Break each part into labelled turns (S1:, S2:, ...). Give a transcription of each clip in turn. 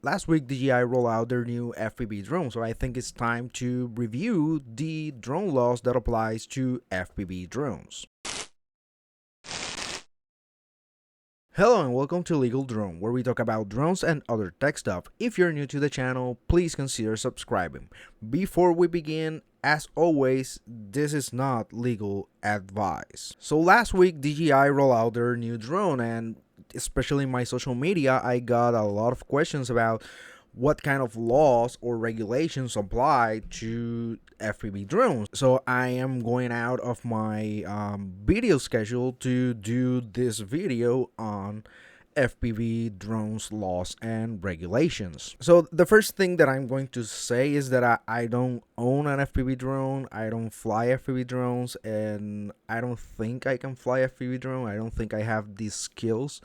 S1: Last week, DJI rolled out their new FPV drone, so I think it's time to review the drone laws that applies to FPV drones. Hello and welcome to LegalDrone, where we talk about drones and other tech stuff. If you're new to the channel, please consider subscribing. Before we begin, as always, this is not legal advice. So last week, DJI rolled out their new drone, and especially in my social media, I got a lot of questions about what kind of laws or regulations apply to FPV drones. So I am going out of my video schedule to do this video on FPV drones laws and regulations. So the first thing that I'm going to say is that I don't own an FPV drone. I don't fly FPV drones, and I don't think I can fly FPV drone. I don't think I have these skills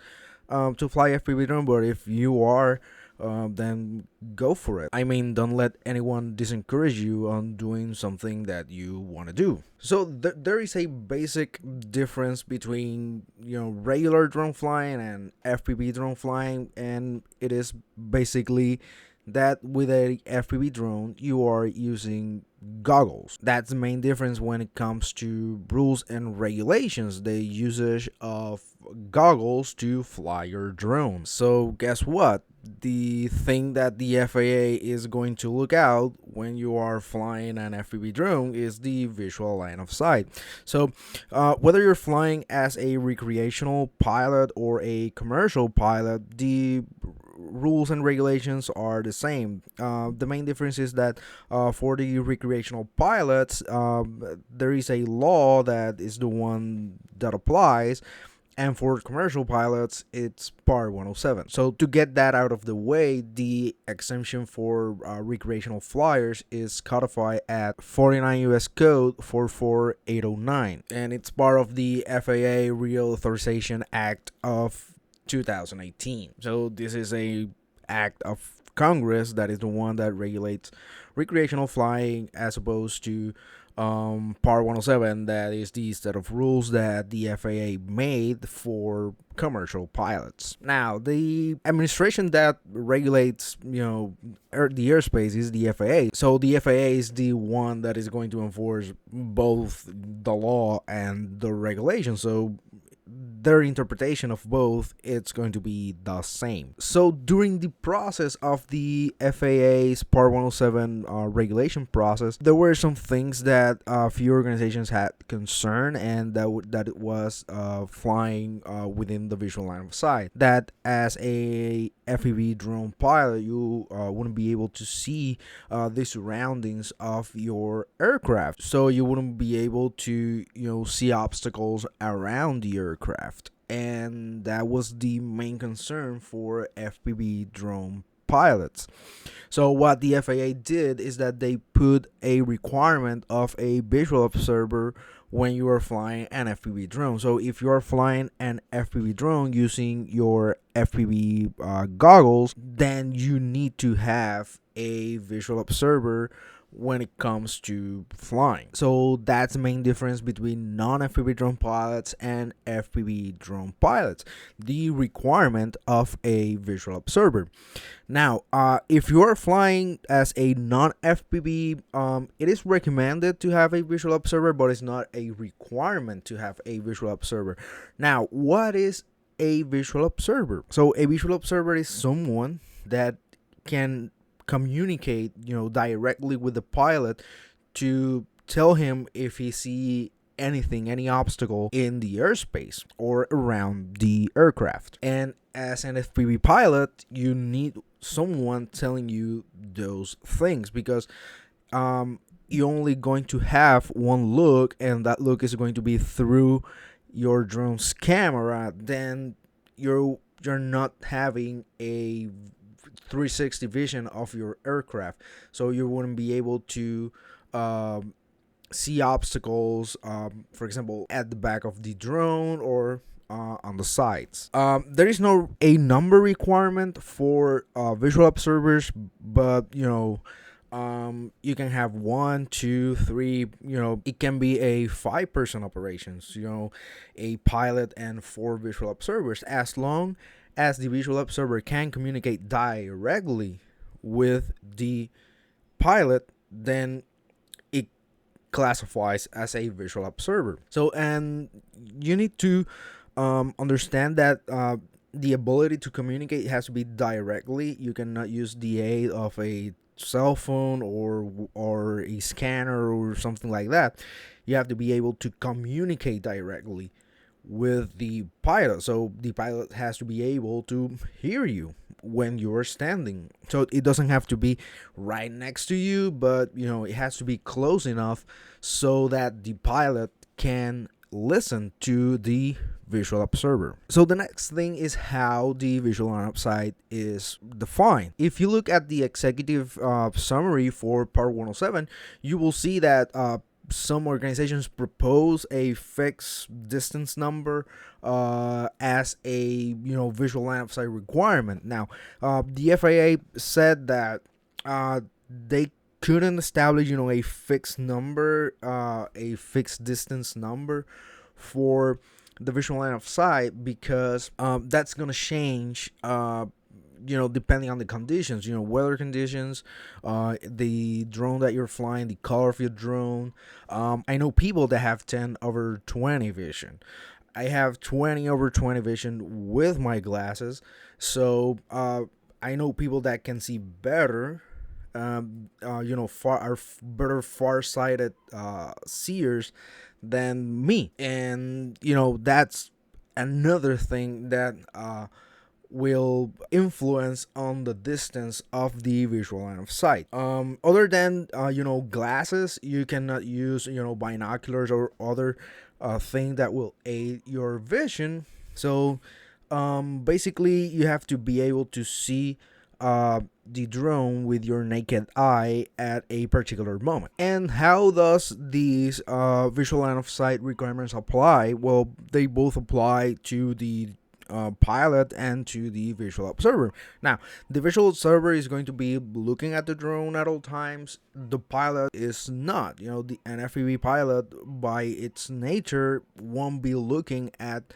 S1: to fly FPV drone. But if you are, then go for it. I mean, don't let anyone discourage you on doing something that you want to do. So there is a basic difference between regular drone flying and FPV drone flying, and it is basically that with a FPV drone you are using goggles. That's the main difference when it comes to rules and regulations, the usage of goggles to fly your drone. So guess what? The thing that the FAA is going to look out when you are flying an FPV drone is the visual line of sight. So whether you're flying as a recreational pilot or a commercial pilot, the rules and regulations are the same. The main difference is that for the recreational pilots, there is a law that is the one that applies, and for commercial pilots, it's Part 107. So to get that out of the way, the exemption for recreational flyers is codified at 49 U.S. Code 44809, and it's part of the FAA Reauthorization Act of 2018. So this is a act of Congress that is the one that regulates recreational flying, as opposed to Part 107, that is the set of rules that the FAA made for commercial pilots. Now, the administration that regulates, the airspace is the FAA. So the FAA is the one that is going to enforce both the law and the regulation. So their interpretation of both, it's going to be the same. So during the process of the FAA's Part 107 regulation process, there were some things that a few organizations had concern, and that it was flying within the visual line of sight. That as a FPV drone pilot, you wouldn't be able to see the surroundings of your aircraft, so you wouldn't be able to see obstacles around the aircraft, and that was the main concern for FPV drone pilots. So what the FAA did is that they put a requirement of a visual observer when you are flying an FPV drone. So if you are flying an FPV drone using your FPV goggles, then you need to have a visual observer when it comes to flying. So that's the main difference between non-FPV drone pilots and FPV drone pilots, the requirement of a visual observer. Now, if you are flying as a non-FPV, it is recommended to have a visual observer, but it's not a requirement to have a visual observer. Now, what is a visual observer? So a visual observer is someone that can communicate directly with the pilot to tell him if he see any obstacle in the airspace or around the aircraft. And as an FPV pilot, you need someone telling you those things, because you're only going to have one look, and that look is going to be through your drone's camera. Then you're not having a 360 vision of your aircraft, so you wouldn't be able to see obstacles, for example, at the back of the drone or on the sides. There is no a number requirement for visual observers, but you can have 1, 2, 3. It can be a 5-person operations. A pilot and 4 visual observers, as long as the visual observer can communicate directly with the pilot, then it classifies as a visual observer. So, and you need to understand that the ability to communicate has to be directly. You cannot use the aid of a cell phone or a scanner or something like that. You have to be able to communicate directly with the pilot. So the pilot has to be able to hear you when you're standing. So it doesn't have to be right next to you, but it has to be close enough so that the pilot can listen to the visual observer. So the next thing is how the visual line of sight is defined. If you look at the executive summary for Part 107, you will see that some organizations propose a fixed distance number as a visual line of sight requirement. Now, the FAA said that they couldn't establish a fixed number, a fixed distance number for the visual line of sight, because that's gonna change depending on the conditions, weather conditions, the drone that you're flying, the color of your drone. I know people that have 10/20 vision. I have 20/20 vision with my glasses, so I know people that can see better. Better far-sighted seers than me, and that's another thing that will influence on the distance of the visual line of sight. Other than glasses, you cannot use binoculars or other thing that will aid your vision. So basically you have to be able to see the drone with your naked eye at a particular moment. And how does these visual line of sight requirements apply? Well, they both apply to the pilot and to the visual observer. Now, the visual observer is going to be looking at the drone at all times. The pilot is not. An FPV pilot, by its nature, won't be looking at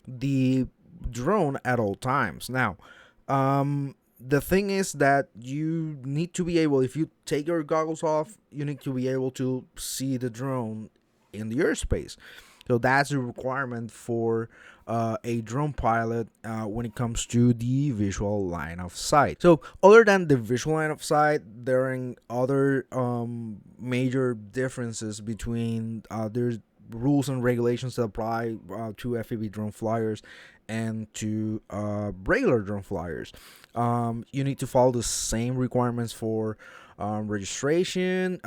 S1: the drone at all times. Now, the thing is that you need to be able, if you take your goggles off, you need to be able to see the drone in the airspace. So that's a requirement for a drone pilot when it comes to the visual line of sight. So other than the visual line of sight, there are other major differences between there's rules and regulations that apply to FPV drone flyers and to regular drone flyers. You need to follow the same requirements for registration.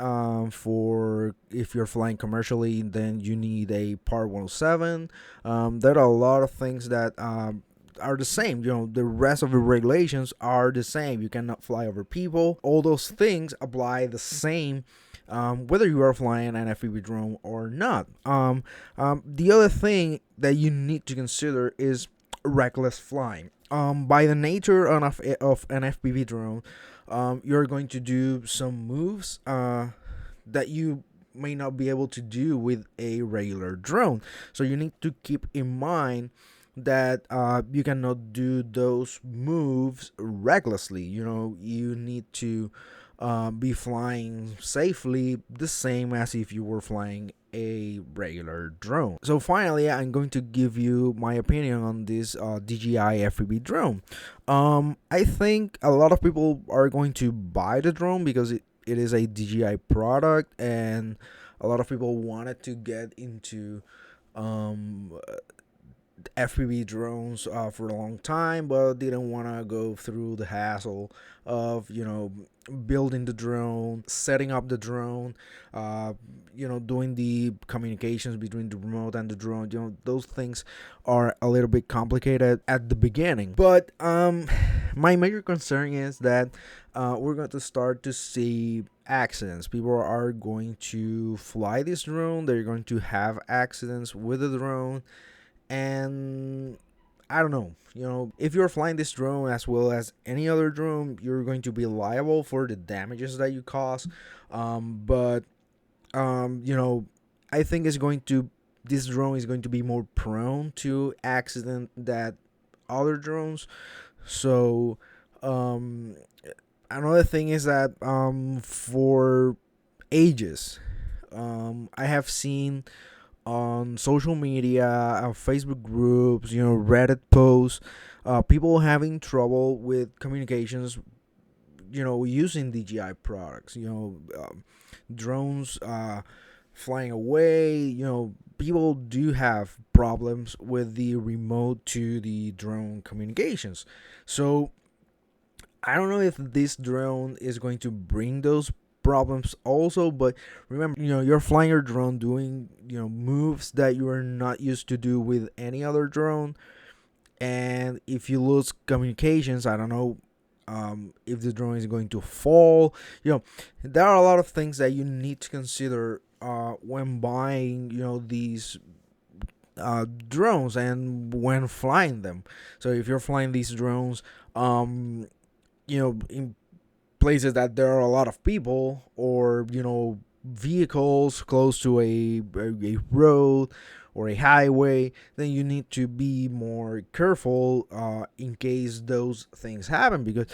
S1: For if you're flying commercially, then you need a Part 107. There are a lot of things that are the same. The rest of the regulations are the same. You cannot fly over people. All those things apply the same, whether you are flying an FPV drone or not. The other thing that you need to consider is reckless flying. By the nature of an FPV drone, you're going to do some moves that you may not be able to do with a regular drone. So you need to keep in mind that you cannot do those moves recklessly. You need to be flying safely, the same as if you were flying a regular drone. So finally, I'm going to give you my opinion on this DJI FPV drone. I think a lot of people are going to buy the drone because it is a DJI product, and a lot of people wanted to get into FPV drones for a long time, but didn't want to go through the hassle of building the drone, setting up the drone, doing the communications between the remote and the drone. Those things are a little bit complicated at the beginning. But my major concern is that we're going to start to see accidents. People are going to fly this drone. They're going to have accidents with the drone. And I don't know, if you're flying this drone as well as any other drone, you're going to be liable for the damages that you cause. But I think this drone is going to be more prone to accident that other drones. So another thing is that for ages, I have seen on social media, Facebook groups, Reddit posts, people having trouble with communications, using DJI products, drones flying away, people do have problems with the remote to the drone communications. So I don't know if this drone is going to bring those problems also, but remember, you're flying your drone doing, moves that you are not used to do with any other drone. And if you lose communications, I don't know if the drone is going to fall. There are a lot of things that you need to consider when buying, these drones and when flying them. So if you're flying these drones, in places that there are a lot of people, or vehicles close to a road or a highway, then you need to be more careful in case those things happen, because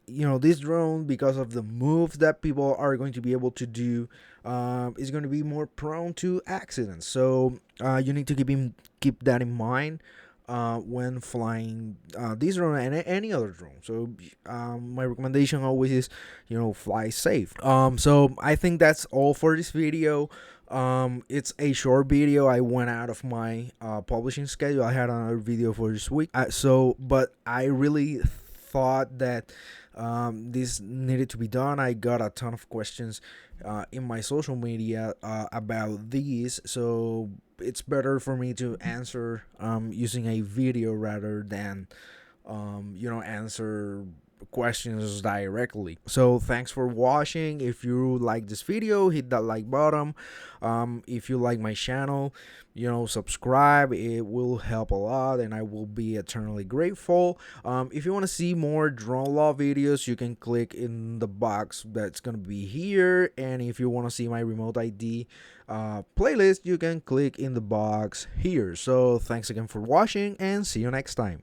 S1: this drone, because of the moves that people are going to be able to do, is going to be more prone to accidents. So you need to keep that in mind when flying this drone and any other drone. So my recommendation always is, fly safe. So I think that's all for this video. It's a short video. I went out of my publishing schedule. I had another video for this week, but I really thought that this needed to be done. I got a ton of questions in my social media about these, so it's better for me to answer using a video rather than answer questions directly. So thanks for watching. If you like this video, hit that like button. If you like my channel, subscribe. It will help a lot and I will be eternally grateful. If you want to see more drone law videos, you can click in the box that's gonna be here, and if you want to see my remote ID playlist, you can click in the box here. So thanks again for watching and see you next time.